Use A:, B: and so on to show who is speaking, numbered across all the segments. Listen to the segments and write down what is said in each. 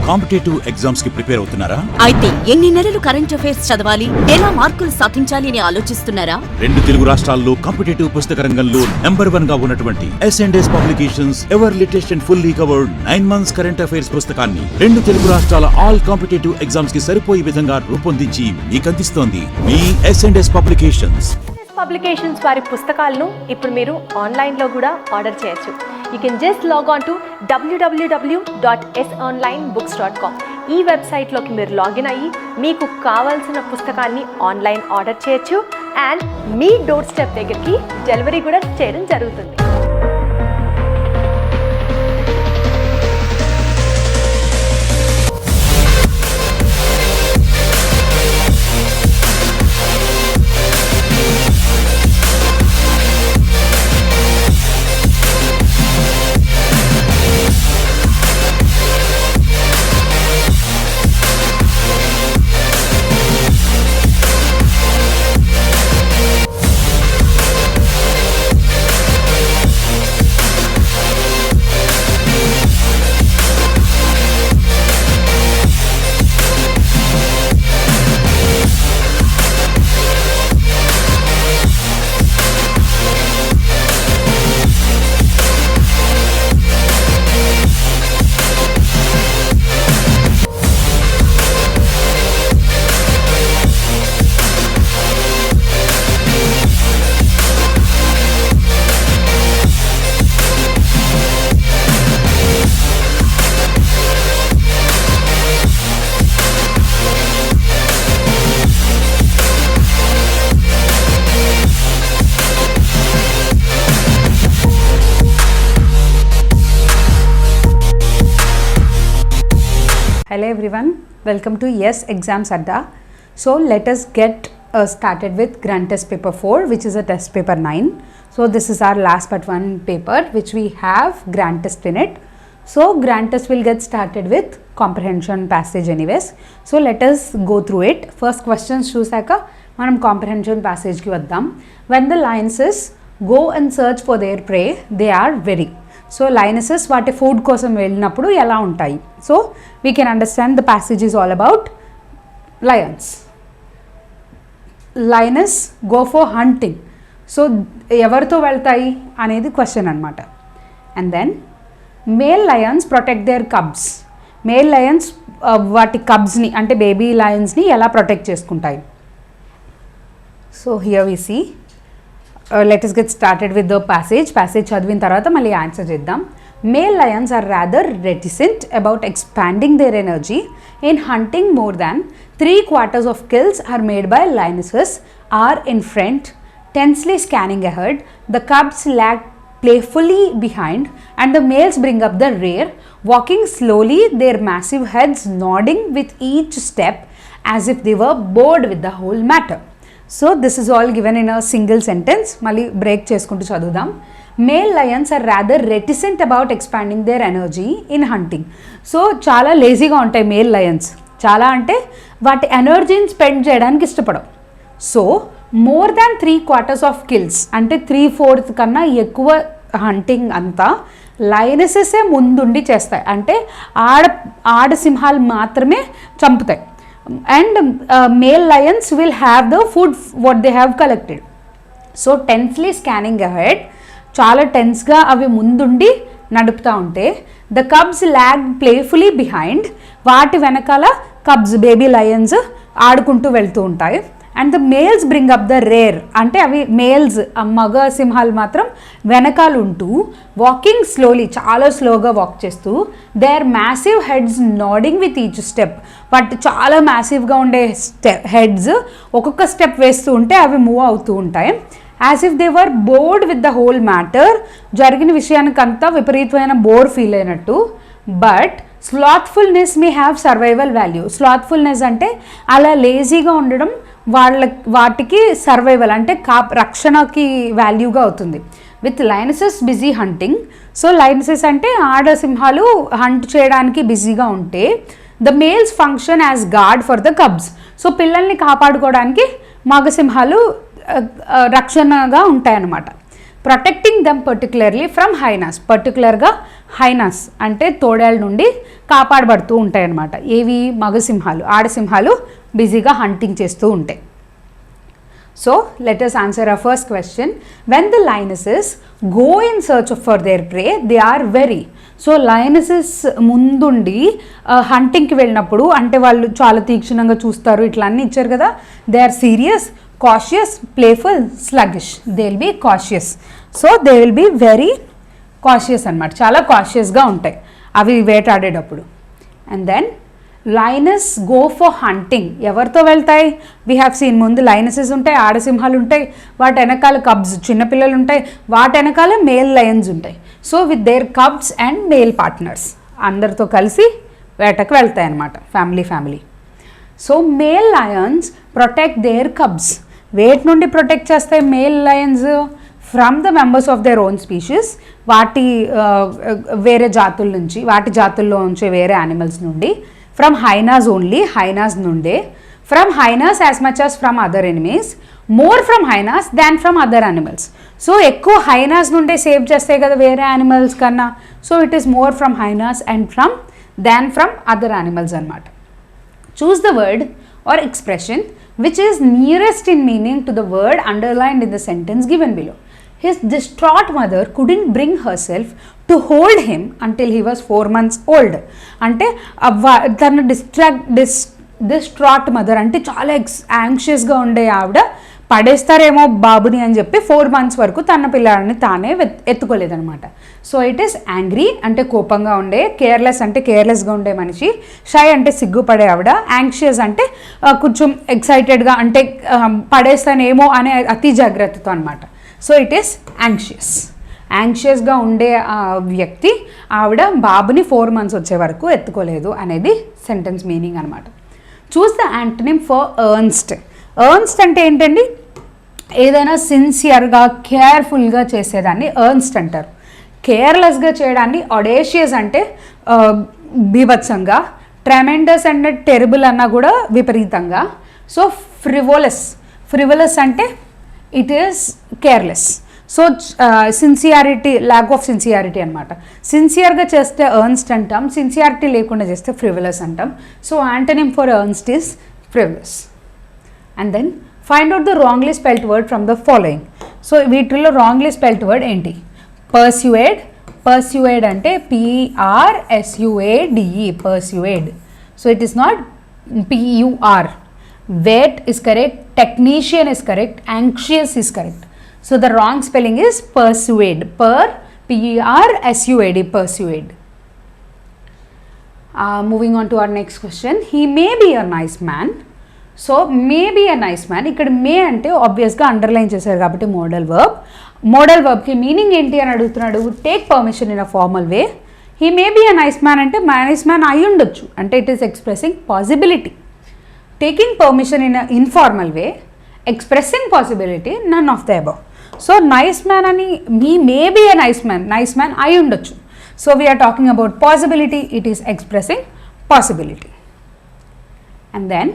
A: Competitive exams కి prepare అవుతున్నారా?
B: అయితే ఎన్ని నెలలు కరెంట్ అఫైర్స్ చదవాలి, ఎలా మార్కులు సాధించాలి అని ఆలోచిస్తున్నారా?
A: 2 తెలుగు రాష్ట్రాల్లో కాంపిటేటివ్ పుస్తక రంగంలో నెంబర్ 1 గా ఉన్నటువంటి S&S publications ever latest and fully covered 9 months current affairs పుస్తకాన్ని 2 తెలుగు రాష్ట్రాల ఆల్ కాంపిటేటివ్ ఎగ్జామ్స్ కి సరిపోయే విధంగా రూపొందించి మీకు అందిస్తోంది మీ S&S
C: పబ్లికేషన్స్ వారి పుస్తకాలను ఇప్పుడు మీరు ఆన్లైన్లో కూడా ఆర్డర్ చేయొచ్చు. You can just log on to www.sonlinebooks.com. ఈ వెబ్సైట్లోకి మీరు లాగిన్ అయ్యి మీకు కావాల్సిన పుస్తకాన్ని ఆన్లైన్ ఆర్డర్ చేయొచ్చు అండ్ మీ డోర్ స్టెప్ దగ్గరికి డెలివరీ కూడా చేయడం జరుగుతుంది.
D: Hello everyone, welcome to Yes Exams Adda. So let us get started with Grand Test Paper 4, which is a Test Paper 9. So this is our last but one paper which we have Grand Test in it. So Grand Test will get started with comprehension passage anyways. So let us go through it. First questions chusaka manam comprehension passage ki vaddam. When the lionesses go and search for their prey, they are very. So lionesses వాటి food కోసం వెళ్ళినప్పుడు ఎలా ఉంటాయి? So we can understand the passage is all about lions. Lions go for hunting. So ఎవరితో వెళ్తాయి అనేది question అనమాట. And then male lions protect their cubs. Male lions వాటి కబ్స్ని అంటే బేబీ లయన్స్ని ఎలా ప్రొటెక్ట్ చేసుకుంటాయి? So here we see. Let us get started with the passage చదివిన తర్వాత మళ్ళీ ఆన్సర్ చేద్దాం. Male lions are rather reticent about expanding their energy in hunting. More than 3/4 of kills are made by lionesses are in front, tensely scanning ahead. The cubs lag playfully behind and the males bring up the rear, walking slowly, their massive heads nodding with each step as if they were bored with the whole matter. So this is all given in a single sentence. మళ్ళీ break చేసుకుంటూ చదువుదాం. Male Lions or rather reticent about expanding there energy in hunting. So చాలా లేజీగా ఉంటాయి male Lions. చాలా అంటే వాటి ఎనర్జీని స్పెండ్ చేయడానికి ఇష్టపడవు. So more than 3/4 of kills అంటే 3/4 కన్నా ఎక్కువ హంటింగ్ అంతా లయనెసెసే ముందుండి చేస్తాయి. అంటే ఆడ సింహాలు మాత్రమే చంపుతాయి. And male lions will have the food what they have collected. So tensely scanning ahead, చాలా టెన్స్గా అవి ముందుండి నడుపుతూ ఉంటే the cubs lag playfully behind. వాటి వెనకాల కబ్స్ బేబీ లయన్స్ ఆడుకుంటూ వెళ్తూ ఉంటాయి. And the males bring up the rare అంటే అవి మేల్స్ మగ సింహాలు మాత్రం వెనకాల ఉంటూ వాకింగ్ స్లోలీ చాలా స్లోగా వాక్ చేస్తూ they are massive heads nodding with each step. వాటి చాలా మ్యాసివ్గా ఉండే హెడ్స్ ఒక్కొక్క స్టెప్ వేస్తూ ఉంటే అవి మూవ్ అవుతూ ఉంటాయి. As if they were bored with the whole matter. జరిగిన విషయానికంతా విపరీతమైన బోర్ ఫీల్ అయినట్టు. But slothfulness may have survival value. Slothfulness అంటే అలా లేజీగా ఉండడం వాటికి సర్వైవల్ అంటే రక్షణకి వాల్యూగా అవుతుంది. With lionesses busy hunting. So lionesses అంటే ఆడ సింహాలు హంట్ చేయడానికి బిజీగా ఉంటే the males function as guard for the cubs. So పిల్లల్ని కాపాడుకోవడానికి మగ సింహాలు రక్షణగా ఉంటాయన్నమాట. Protecting them particularly from hyenas. పర్టికులర్గా హైనాస్ అంటే తోడేళ్ళ నుండి కాపాడబడుతూ ఉంటాయి అన్నమాట. ఏవి? మగసింహాలు. ఆడసింహాలు బిజీగా హంటింగ్ చేస్తూ ఉంటాయి. So let us answer our first question. When the lionesses go in search for their prey, they are very. So lionesses ముందుండి హంటింగ్కి వెళ్ళినప్పుడు అంటే వాళ్ళు చాలా తీక్షణంగా చూస్తారు, ఇట్లా అన్నీ ఇచ్చారు కదా. They are serious, cautious, playful, sluggish. They will be cautious. So they will be very cautious అనమాట, చాలా కాషియస్గా ఉంటాయి అవి వేటాడేటప్పుడు. And then lionesses go for hunting. ఎవరితో వెళ్తాయి? వీ హ్యావ్ సీన్ ముందు లైనసెస్ ఉంటాయి, ఆడసింహాలు ఉంటాయి, వాటి వెనకాల కబ్స్ చిన్నపిల్లలు ఉంటాయి, వాటి వెనకాల మేల్ లయన్స్ ఉంటాయి. So with their cubs and male partners అందరితో కలిసి వేటకు వెళ్తాయి అన్నమాట, family. So male lions protect their cubs. వేటి నుండి ప్రొటెక్ట్ చేస్తాయి male Lions? From the members of their own species. వాటి వేరే జాతుల నుంచి, వాటి జాతుల్లో ఉంచే వేరే యానిమల్స్ నుండి. ఫ్రమ్ హైనాస్ ఓన్లీ, హైనాస్ నుండే. From hyenas as much as from other enemies. More from hyenas than from other animals. So ఎక్కువ హైనాస్ నుండే సేవ్ చేస్తాయి కదా వేరే యానిమల్స్ కన్నా. So it is more from hyenas and than from other animals అనమాట. Choose the word or expression which is nearest in meaning to the word underlined in the sentence given below. His distraught mother couldn't bring herself to hold him until he was 4 months old. అంటే తన డిస్ట్రాట్ mother అంటే చాలా యాంగ్షియస్గా ఉండే ఆవిడ పడేస్తారేమో బాబుని అని చెప్పి 4 months వరకు తన పిల్లాడిని తానే ఎత్తుకోలేదనమాట. సో ఇట్ ఈస్ యాంగ్రీ అంటే కోపంగా ఉండే, కేర్లెస్ అంటే కేర్లెస్గా ఉండే మనిషి, షై అంటే సిగ్గుపడే ఆవిడ, యాంగ్షియస్ అంటే కొంచెం ఎక్సైటెడ్గా అంటే పడేస్తానేమో అనే అతి జాగ్రత్తతో అనమాట. సో ఇట్ ఈస్ యాంగ్షియస్గా ఉండే వ్యక్తి ఆవిడ బాబుని 4 months వచ్చే వరకు ఎత్తుకోలేదు అనేది సెంటెన్స్ మీనింగ్ అనమాట. Choose the antonym for earnest. Earnest అంటే ఏంటండి? ఏదైనా సిన్సియర్గా కేర్ఫుల్గా చేసేదాన్ని ఎర్న్స్ట్ అంటారు. కేర్లెస్గా చేయడాన్ని ఒడేషియస్ అంటే బీభత్సంగా, ట్రెమెండస్ అంటే టెరిబుల్ అన్నా కూడా విపరీతంగా. సో ఫ్రివలస్ అంటే it is careless. So sincerity, lack of sincerity అనమాట. సిన్సియర్గా చేస్తే ఎర్న్స్ట్ అంటాం, సిన్సియారిటీ లేకుండా చేస్తే ఫ్రివలస్ అంటాం. So antonym for earnest is frivolous. And then find out the wrongly spelt word from the following. So వీటిల్లో wrongly spelt word ఏంటి? Persuade అంటే PRSUADE, persuade. So it is not PUR. Wait is correct, technician is correct, anxious is correct. So the wrong spelling is persuade, PERSUAD, persuade. Moving on to our next question. He may be a nice man. So may be a nice man. ఇక్కడ మే అంటే ఆబ్వియస్గా underline చేశారు కాబట్టి model వర్బ్కి meaning ఏంటి అని అడుగుతున్నాడు. Take permission in a formal way. He may be a nice man అంటే nice man అయి ఉండొచ్చు అంటే it is expressing possibility. Taking permission in an informal way, expressing possibility, none of the above. So nice man ani, he may be a nice man ayi undochu. So we are talking about possibility, it is expressing possibility. And then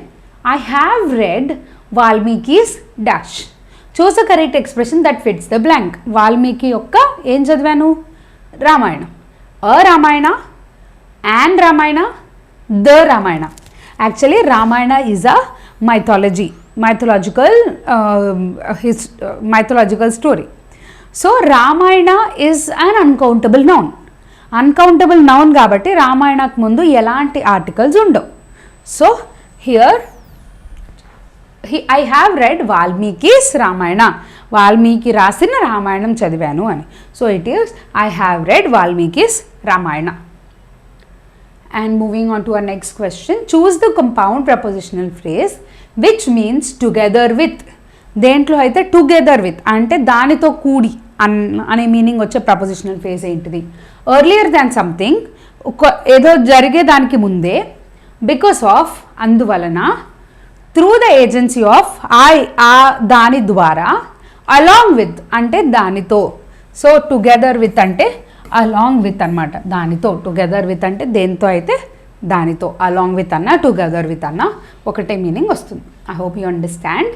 D: I have read Valmiki's dash. Choose the correct expression that fits the blank. Valmiki yokka em chadivanu? Ramayana. A Ramayana, and Ramayana, the Ramayana. Actually Ramayana is a mythological story. So Ramayana is an uncountable noun కాబట్టి రామాయణకు ముందు ఎలాంటి articles ఉండవు. So here I have read Valmiki's Ramayana. Valmiki రాసిన రామాయణం చదివాను అని. So it is I have read Valmiki's Ramayana. And moving on to our next question. Choose the compound prepositional phrase which means together with. దేంట్లో అయితే together with అంటే దానితో కూడి అనే meaning వచ్చే ప్రపోజిషనల్ ఫ్రేజ్ ఏంటిది? ఎర్లియర్ దాన్ సంథింగ్, ఏదో జరిగే దానికి ముందే, బికాస్ ఆఫ్ అందువలన, త్రూ ద ఏజెన్సీ ఆఫ్ దాని ద్వారా, అలాంగ్ విత్ అంటే దానితో. సో టుగెదర్ విత్ అంటే అలాంగ్ విత్ అనమాట, దానితో. టుగెదర్ విత్ అంటే దేంతో అయితే దానితో, అలాంగ్ విత్ అన్న టుగెదర్ విత్ అన్న ఒకటే మీనింగ్ వస్తుంది. I hope you understand.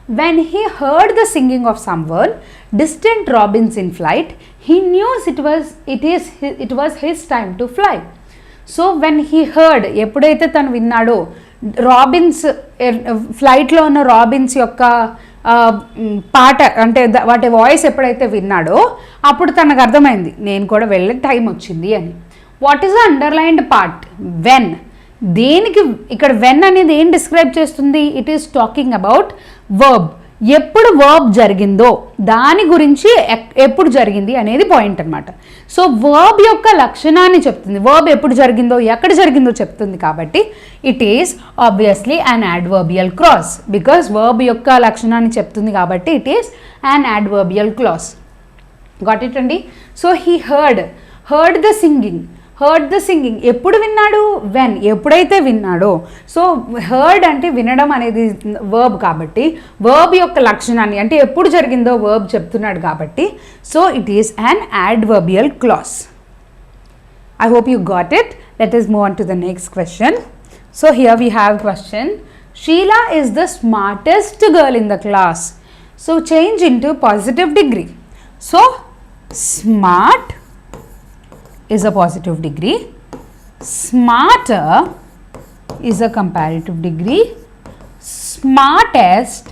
D: When he heard the singing of someone, distant robins in flight, he knew it was his time to fly. So when he heard, ఎప్పుడైతే తను విన్నాడో Robbins ఫ్లైట్లో ఉన్న Robbins యొక్క పాట అంటే వాటి వాయిస్ ఎప్పుడైతే విన్నాడో అప్పుడు తనకు అర్థమైంది నేను కూడా వెళ్ళే టైం వచ్చింది అని. What is the underlined part? When. దేనికి ఇక్కడ వెన్ అనేది ఏం డిస్క్రైబ్ చేస్తుంది? It is talking about verb. ఎప్పుడు వర్బ్ జరిగిందో దాని గురించి ఎప్పుడు జరిగింది అనేది పాయింట్ అనమాట. సో వర్బ్ యొక్క లక్షణాన్ని చెప్తుంది, వర్బ్ ఎప్పుడు జరిగిందో ఎక్కడ జరిగిందో చెప్తుంది. కాబట్టి it is obviously an adverbial clause, because verb యొక్క లక్షణాన్ని చెప్తుంది కాబట్టి it is an adverbial clause. Got it అండి? So he heard the singing. ఎప్పుడు విన్నాడు? వెన్. ఎప్పుడైతే విన్నాడో. సో హర్డ్ అంటే వినడం అనేది వర్బ్ కాబట్టి వర్బ్ యొక్క లక్షణాన్ని అంటే ఎప్పుడు జరిగిందో వర్బ్ చెప్తున్నాడు కాబట్టి so it is an adverbial clause. I hope you got it. Let us move on to the next question. So here we have question. Sheila is the smartest girl in the class. So change into positive degree. So smart is a positive degree, smarter is a comparative degree, smartest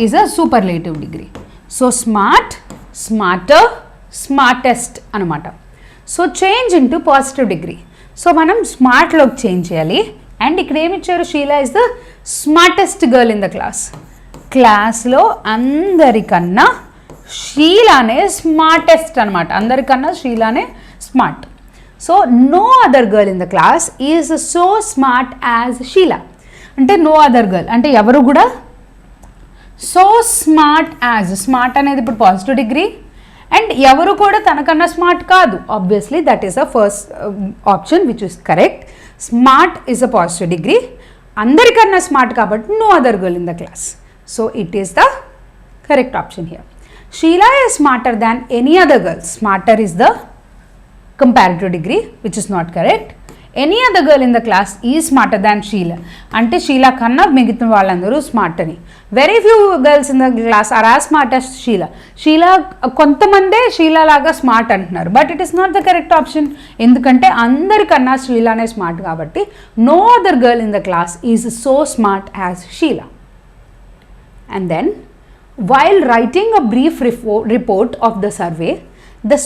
D: is a superlative degree. So smart, smarter, smartest anamata. So change into positive degree. So manam smart log change cheyali and ikkada em icharu Sheila is the smartest girl in the class. Class lo andarikanna Sheilane smartest anamata. Andarikanna Sheilane smart. So no other girl in the class is so smart as Sheila. అంటే no other girl అంటే ఎవరు కూడా so smart as, smart అనేది ఇప్పుడు positive degree and ఎవరు కూడా తనకన్నా smart కాదు. Obviously that is a first option which is correct. Smart is a positive degree, అందరికన్నా స్మార్ట్ కాబట్టి no other girl in the class. So it is the correct option here. Sheila is smarter than any other girl. Smarter is the comparative degree which is not correct. Any other girl in the class is smarter than Sheila. అంటే షీలా కన్నా మిగతా వాళ్ళందరూ smart అని. Very few girls in the class are as smart as Sheela. Sheela కొంతమందే షీలా లాగా smart అంటున్నారు but it is not the correct option. ఎందుకంటే అందరికన్నా షీలానే స్మార్ట్ కాబట్టి no other girl in the class is so smart as Sheela. And then while writing a brief report of the survey the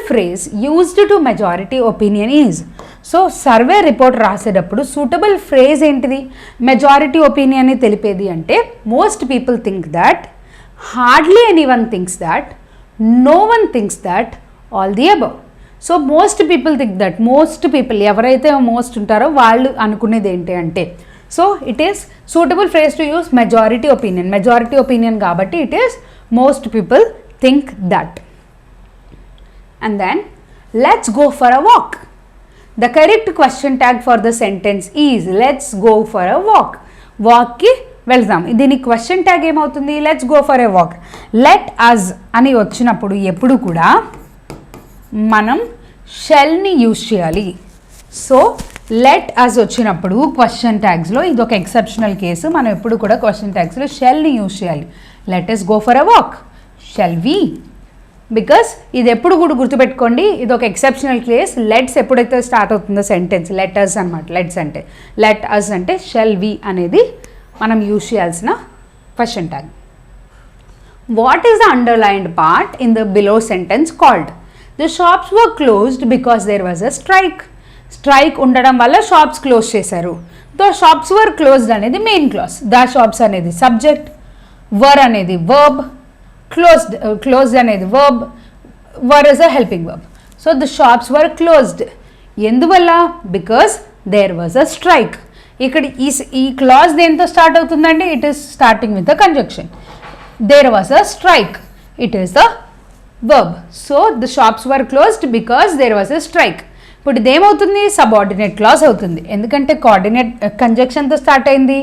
D: phrase used to majority opinion is. సో survey report రాసేటప్పుడు suitable phrase ఏంటిది? Majority ఒపీనియన్ని తెలిపేది అంటే most people think that, hardly anyone thinks that, no one thinks that, all the above. So most people think that, most people ఎవరైతే most ఉంటారో వాళ్ళు అనుకునేది ఏంటి అంటే so it is suitable phrase to use majority opinion కాబట్టి it is most people think that. And then let's go for a walk. The correct question tag for the sentence is let's go for a walk. Walk ki వెళ్దాం. దీని question tag ఏమవుతుంది? Let's go for a walk. Let us అని వచ్చినప్పుడు ఎప్పుడు కూడా మనం షెల్ని use చేయాలి. సో లెట్ అస్ వచ్చినప్పుడు క్వశ్చన్ ట్యాగ్స్లో ఇది ఒక ఎక్సెప్షనల్ కేసు. మనం ఎప్పుడు కూడా క్వశ్చన్ ట్యాగ్స్లో షెల్ని యూజ్ చేయాలి. Let us go for a walk, shall we. Because ఇది ఎప్పుడు కూడా గుర్తుపెట్టుకోండి, ఇది ఒక ఎక్సెప్షనల్ కేస్. లెట్స్ ఎప్పుడైతే స్టార్ట్ అవుతుందో సెంటెన్స్ లెట్ అస్ అనమాట. లెట్ అస్ అంటే షెల్ వి అనేది మనం యూజ్ చేయాల్సిన question tag. What is the underlined part in the below sentence called? The shops were closed because there was a strike ఉండడం వల్ల shops close చేశారు. The shops were closed అనేది main clause, the shops అనేది subject, were అనేది verb, closed అనేది verb, were is a helping verb. So the shops were closed ఎందువల్ల? Because there was a strike. ఇక్కడ ఈ క్లాజ్ దేంతో start అవుతుందండి? It is starting with the conjunction. There was a strike, it is the verb. So the shops were closed because there was a strike. ఇప్పుడు ఇదేమవుతుంది? Subordinate clause అవుతుంది, ఎందుకంటే coordinate కంజంక్షన్తో start అయింది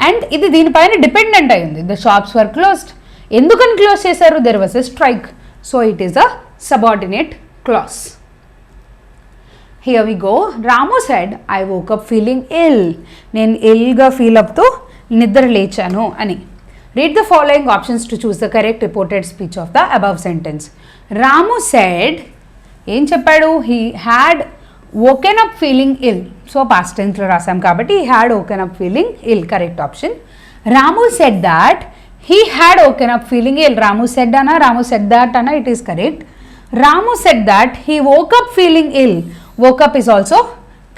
D: అండ్ ఇది దీనిపైన డిపెండెంట్ అయింది. ద షాప్స్ వర్ క్లోజ్డ్ ఎందుకని క్లోజ్ చేశారు? There was a strike. So it is a subordinate clause. Here we go. Ramu said I woke up feeling ill. నేను ఇల్గా ఫీల్ అవుతూ నిద్ర లేచాను అని. Read the following options to choose the correct reported speech of the above sentence. Ramu said, ఏం చెప్పాడు? He had woken up feeling ill. So past tense లో రాసాం కాబట్టి he had woken up feeling ill. Correct option. Ramu said that he had woken up feeling ill. Ramu said ana, Ramu said that ana, it is correct. Ramu said that he woke up feeling ill. Woke up is also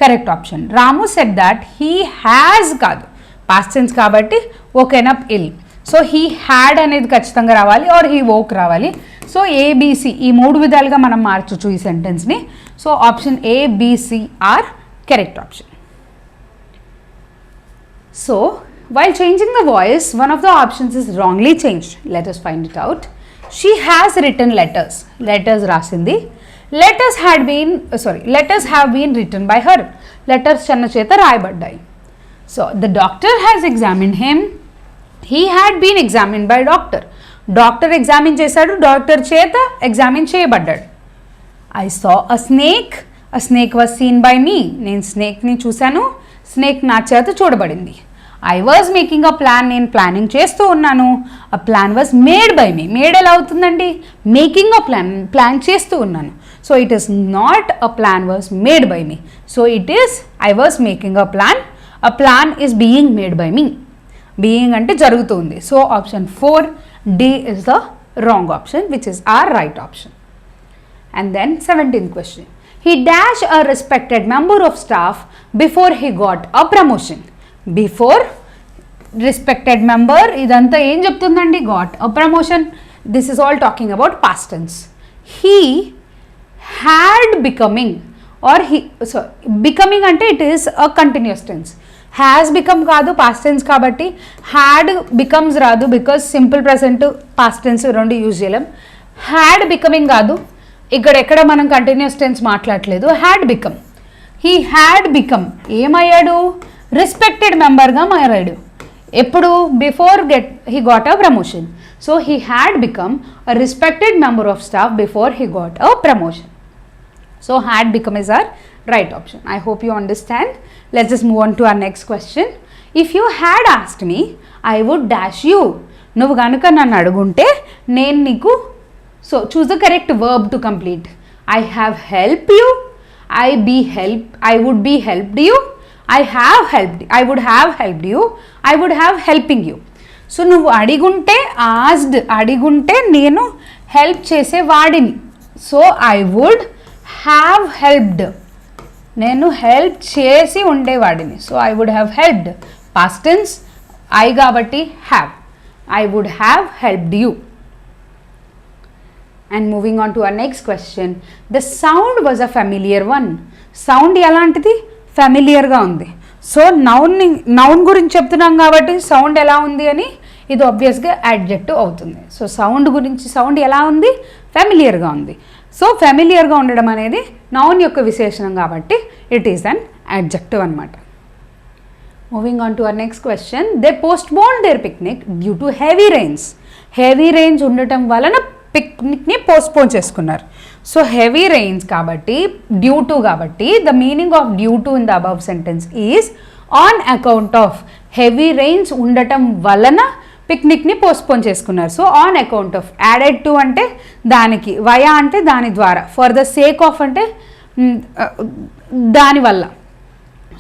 D: correct option. Ramu said that he has కాదు, past tense కాబట్టి woken up ill. సో he had అనేది ఖచ్చితంగా రావాలి or he woke రావాలి. సో ABC ఈ మూడు విధాలుగా మనం మార్చొచ్చు ఈ సెంటెన్స్ని. సో option ABC are correct option. సో while changing the voice, one of the options is wrongly changed. Let us find it out. She has written letters. Letters rasindi. Letters have been written by her. Letters channa cheta raayabaddayi. So the doctor has examined him. He had been examined by doctor. Doctor examine chesadu, doctor cheta examine cheyabaddaడు. I saw a snake. A snake was seen by me. నేను snake ని చూశాను, snake నా చేత చూడబడింది. I was making a plan. నేను planning చేస్తూ ఉన్నాను. A plan was made by me. Made ఎలా అవుతుందండి? మేకింగ్ a plan, ప్లాన్ చేస్తూ ఉన్నాను. So it is not a plan was made by me. So it is I was making a plan. A plan is being made by me. Being అంటే జరుగుతుంది. So option 4D is the wrong option, which is our right option. And then 17th question. He dashed a respected member of staff before he got a promotion. Before respected member ఇదంతా ఏం చెప్తుందండి? got a promotion. This is all talking about past tense. He had becoming or becoming అంటే it is a continuous tense. has become కాదు, past tense కాబట్టి. had becomes రాదు because simple present past tense రెండు use చేయలేం. had becoming కాదు, ఇక్కడ ఎక్కడ మనం కంటిన్యూస్ టెన్స్ మాట్లాడలేదు. had become, he had become ఏమయ్యాడు? రెస్పెక్టెడ్ మెంబర్గా మారాడు. ఎప్పుడు? Before he got a promotion. So he had become a respected member of staff before he got a promotion. So had become is our right option. I hope you understand. Let's just move on to our next question. If you had asked me I would dash you. నువ్వు కనుక నన్ను అడుగుంటే నేను నీకు. So choose the correct verb to complete. I have help you, I would be helped you, I would have helped you, I would have helping you. సో నువ్వు అడిగుంటే, asked అడిగుంటే నేను హెల్ప్ చేసేవాడిని. సో ఐ వుడ్ హ్యావ్ హెల్ప్డ్, నేను help చేసి ఉండేవాడిని. సో I would have helped. Past tense I కాబట్టి have. I would have helped you. And moving on to our next question. The sound was a familiar one. Sound ఎలాంటిది? ఫెమిలియర్గా ఉంది. So noun గురించి చెప్తున్నాం కాబట్టి సౌండ్ ఎలా ఉంది అని ఇది ఆబ్వియస్గా యాడ్జెక్టివ్ అవుతుంది. సో సౌండ్ గురించి, సౌండ్ ఎలా ఉంది? ఫెమిలియర్గా ఉంది. సో ఫెమిలియర్గా ఉండడం అనేది నౌన్ యొక్క విశేషణం కాబట్టి ఇట్ ఈస్ అన్ యాడ్జెక్టివ్ అనమాట. Moving on to our next question. They postponed their picnic due to heavy rains. Heavy rains ఉండటం వలన పిక్నిక్ని పోస్ట్పోన్ చేసుకున్నారు. సో హెవీ రెయిన్స్ కాబట్టి, డ్యూ టు కాబట్టి, the meaning of due to in the above sentence is on account of. Heavy rains ఉండటం వలన పిక్నిక్ని postpone చేసుకున్నారు. So on account of. Added to అంటే దానికి, వయా అంటే దాని ద్వారా, ఫర్ ద సేక్ ఆఫ్ అంటే దానివల్ల.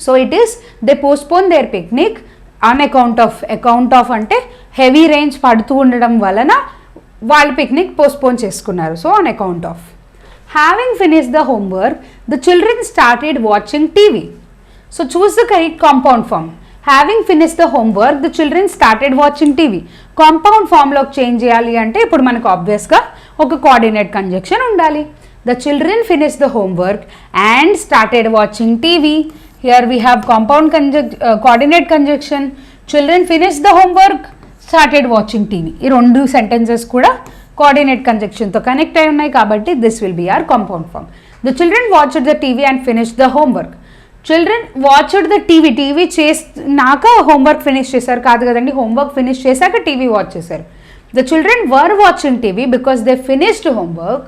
D: So it is they postpone their picnic on account of. Account of అంటే హెవీ రెయిన్స్ పడుతూ ఉండడం వలన వాళ్ళు పిక్నిక్ పోస్ట్పోన్ చేసుకున్నారు. So on account of. Having finished the homework the children started watching TV. So choose the correct compound form. Having finished the homework the children started watching TV. Compound ఫామ్లోకి change చేయాలి అంటే ఇప్పుడు మనకు ఆబ్వియస్గా ఒక coordinate conjunction ఉండాలి. The children finished the homework and started watching TV. Here we have compound coordinate conjunction. Children finished the homework, started watching TV. ఈ రెండు సెంటెన్సెస్ కూడా కోఆర్డినేట్ కంజంక్షన్తో కనెక్ట్ అయి ఉన్నాయి కాబట్టి this will be or compound form. The children watched the TV and finished the homework. Children watched the TV. TV చేసినాక homework finish చేశారు కాదు కదండి, హోంవర్క్ ఫినిష్ చేశాక టీవీ వాచ్ చేశారు. The children were watching TV because they finished homework.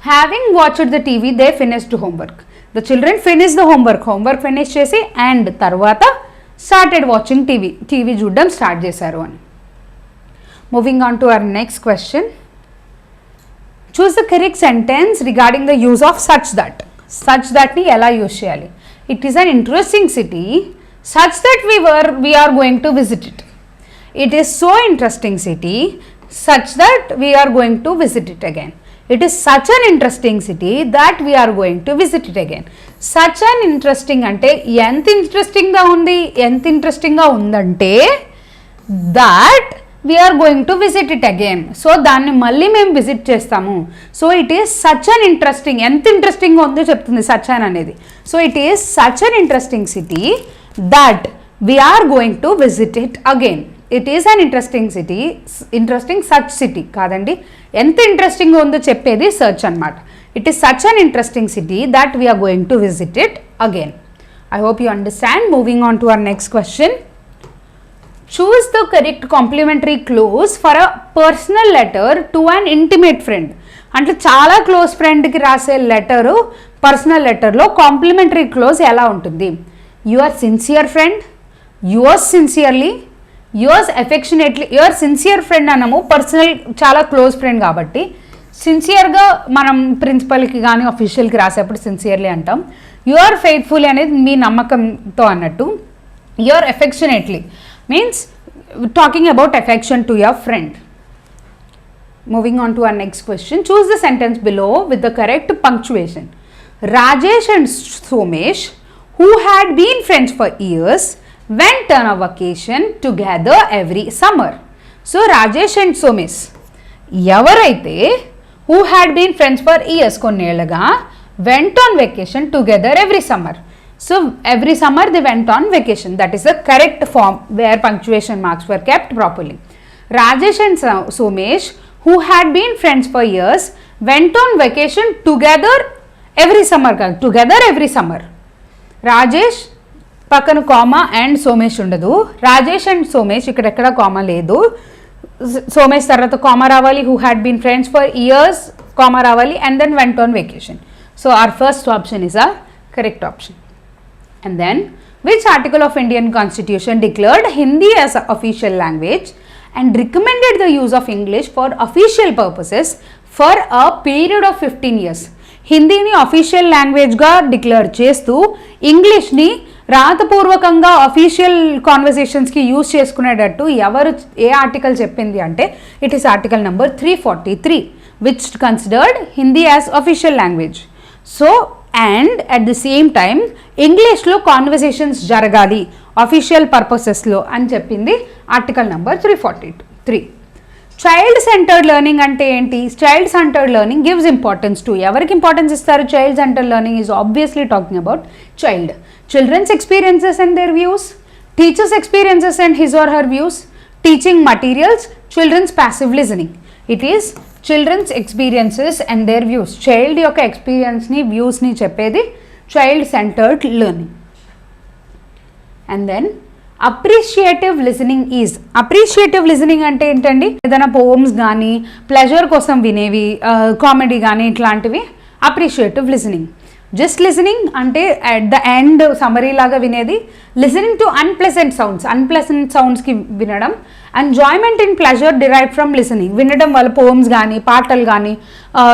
D: Having watched the TV they finished homework. The children finish the homework, homework finish చేసి and తర్వాత started watching TV, TV చూడడం start చేశారు అని. Moving on to our next question. Choose the correct sentence regarding the use of such that. Such that ni ela use cheyali. It is an interesting city such that we are going to visit it. It is so interesting city such that we are going to visit it again. It is such an interesting city that we are going to visit it again. Such an interesting ante ఎంత interesting గా ఉంది, ఎంత interesting గా ఉందంటే that we are going to visit it again. So దాన్ని మళ్ళీ మేము visit చేస్తాము. So it is such an interesting, ఎంత ఇంట్రెస్టింగ్గా ఉందో చెప్తుంది సచ్ అన్ అనేది. So it is such an interesting city that we are going to visit it again. It is an interesting city, interesting such city కాదండి, ఎంత ఇంట్రెస్టింగ్గా ఉందో చెప్పేది సర్చ్ అనమాట. It is such an interesting city that we are going to visit it again. I hope you understand. Moving on to our next question. Choose the correct complementary clause for a personal letter to an intimate friend. అంటే చాలా close ఫ్రెండ్కి రాసే letter, personal లెటర్లో complimentary close ఎలా ఉంటుంది? Your sincere friend, yours sincerely, yours affectionately. Your sincere friend అన్నాము, personal చాలా close friend కాబట్టి సిన్సియర్గా మనం ప్రిన్సిపల్కి కానీ అఫీషియల్కి రాసేప్పుడు సిన్సియర్లీ అంటాం. యువర్ ఫెయిత్ఫుల్ అనేది మీ నమ్మకంతో అన్నట్టు. Your affectionately means talking about affection to your friend. Moving on to our next question. Choose the sentence below with the correct punctuation. Rajesh and Somesh, who had been friends for years, went on a vacation together every summer. So Rajesh and Somesh ఎవరైతే who had been friends for years కొన్నేళ్ళగా went on vacation together every summer. So every summer they went on vacation. That is the correct form where punctuation marks were kept properly. Rajesh and Somesh, who had been friends for years, went on vacation together every summer. Together every summer. Rajesh పక్కన comma and Somesh ఉండదు. Rajesh and Somesh ఇక్కడెక్కడ comma లేదు. సోమేష్ తర్వాత comma రావాలి, who had been friends for years, comma రావాలి, and then went on vacation. So our first option is a correct option. And then, which article of Indian Constitution declared Hindi as an official language and recommended the use of English for official purposes for a period of 15 years? హిందీని official లాంగ్వేజ్గా declare చేస్తూ ఇంగ్లీష్ని రాతపూర్వకంగా official కాన్వర్సేషన్స్కి use చేసుకునేటట్టు ఎవరు ఏ article చెప్పింది అంటే it is article number 343 which considered Hindi as official language. So and at the same time ఇంగ్లీష్లో conversations జరగాలి అఫీషియల్ పర్పసెస్లో అని చెప్పింది article number 343. Child centred learning అంటే ఏంటి? Child centred learning gives importance to. ఎవరికి ఇంపార్టెన్స్ ఇస్తారు? Child centred learning is obviously talking about child. Children's experiences and their views, teachers experiences and his or her views, teaching materials, children's passive listening. It is children's experiences and their views. Child యొక్క ఎక్స్పీరియన్స్ని వ్యూస్ని చెప్పేది child centred learning. And then appreciative listening is. Appreciative listening అంటే ఏంటండి? ఏదైనా pomps కానీ pleasure కోసం వినేవి, comedy కానీ ఇట్లాంటివి అప్రిషియేటివ్ లిజనింగ్. జస్ట్ లిజనింగ్ అంటే అట్ ద ఎండ్ సమరీ లాగా వినేది. Listening to unpleasant sounds, unpleasant సౌండ్స్కి వినడం. Enjoyment in pleasure derive from listening. వినడం వల్ల పోమ్స్ కానీ పాటలు కానీ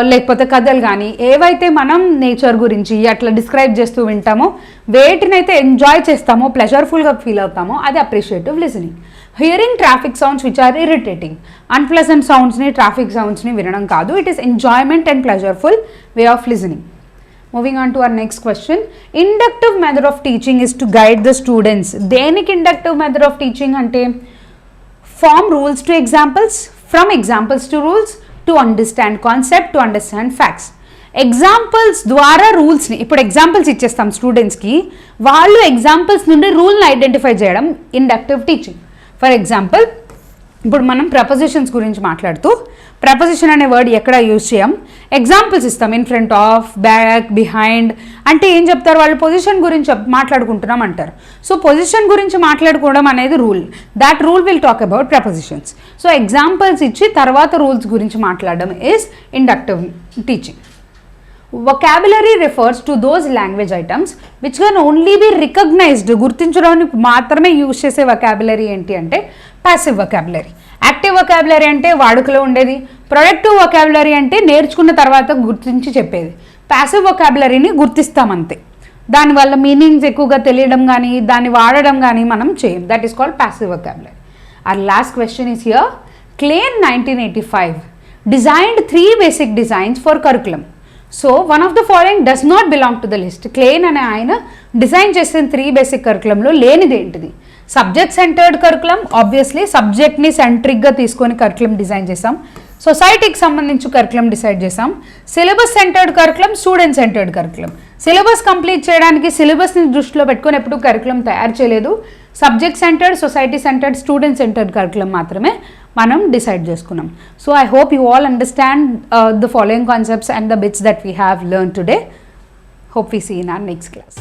D: లేకపోతే కథలు కానీ ఏవైతే మనం నేచర్ గురించి అట్లా డిస్క్రైబ్ చేస్తూ వింటామో వేటినైతే ఎంజాయ్ చేస్తామో ప్లెజర్ఫుల్గా ఫీల్ అవుతామో అది appreciative listening. Hearing traffic sounds which are irritating. Unpleasant సౌండ్స్ని ట్రాఫిక్ సౌండ్స్ని వినడం కాదు. It is enjoyment and pleasureful way of listening. Moving on to our next question. Inductive method of teaching is to guide the students. దేనికి inductive method of teaching అంటే form rules to examples, from examples to rules, to understand concept, to understand facts. Examples ద్వారా రూల్స్ని, ఇప్పుడు examples ఇచ్చేస్తాం స్టూడెంట్స్కి, వాళ్ళు examples నుండి రూల్ని identify చేయడం ఇండక్టివ్ టీచింగ్. ఫర్ ఎగ్జాంపుల్ ఇప్పుడు మనం ప్రపోజిషన్స్ గురించి మాట్లాడుతూ ప్రపోజిషన్ అనే వర్డ్ ఎక్కడ యూజ్ చేయం, ఎగ్జాంపుల్స్ ఇస్తాం. In front of, back, behind అంటే ఏం చెప్తారు? వాళ్ళు పొజిషన్ గురించి మాట్లాడుకుంటున్నాం అంటారు. సో పొజిషన్ గురించి మాట్లాడుకోవడం అనేది rule. That rule will talk about prepositions. So examples ఇచ్చి తర్వాత రూల్స్ గురించి మాట్లాడడం is inductive teaching. Vocabulary refers to those language items which can only be recognized. గుర్తించడానికి మాత్రమే యూజ్ చేసే vocabulary ఏంటి అంటే passive vocabulary. యాక్టివ్ వొకాబులరీ అంటే వాడుకలో ఉండేది, ప్రొడక్టివ్ వొకాబులరీ అంటే నేర్చుకున్న తర్వాత గుర్తించి చెప్పేది. ప్యాసివ్ వొకాబులరీని గుర్తిస్తాం అంతే, దానివల్ల మీనింగ్స్ ఎక్కువగా తెలియడం కానీ దాన్ని వాడడం కానీ మనం చేయం. That is called passive vocabulary. Our last question is here. Klein 1985 designed 3 basic designs for curriculum. So one of the following does not belong to the list. Klein అనే ఆయన డిజైన్ చేసిన 3 బేసిక్ కరికులంలో లేనిది ఏంటిది? సబ్జెక్ట్ సెంటర్డ్ కరికులం, ఆబ్వియస్లీ సబ్జెక్ట్ని సెంట్రిక్గా తీసుకొని curriculum design చేసాం. సొసైటీకి సంబంధించి కరికులం డిసైడ్ చేసాం. Syllabus centred curriculum, student centred curriculum. Syllabus complete చేయడానికి సిలబస్ని దృష్టిలో పెట్టుకొని ఎప్పుడు కరికులం తయారు చేయలేదు. Subject centred, society centred, student centred curriculum మాత్రమే మనం డిసైడ్ చేసుకున్నాం. So I hope you all understand the following concepts and the bits that we have learn today. Hope we see in our next class.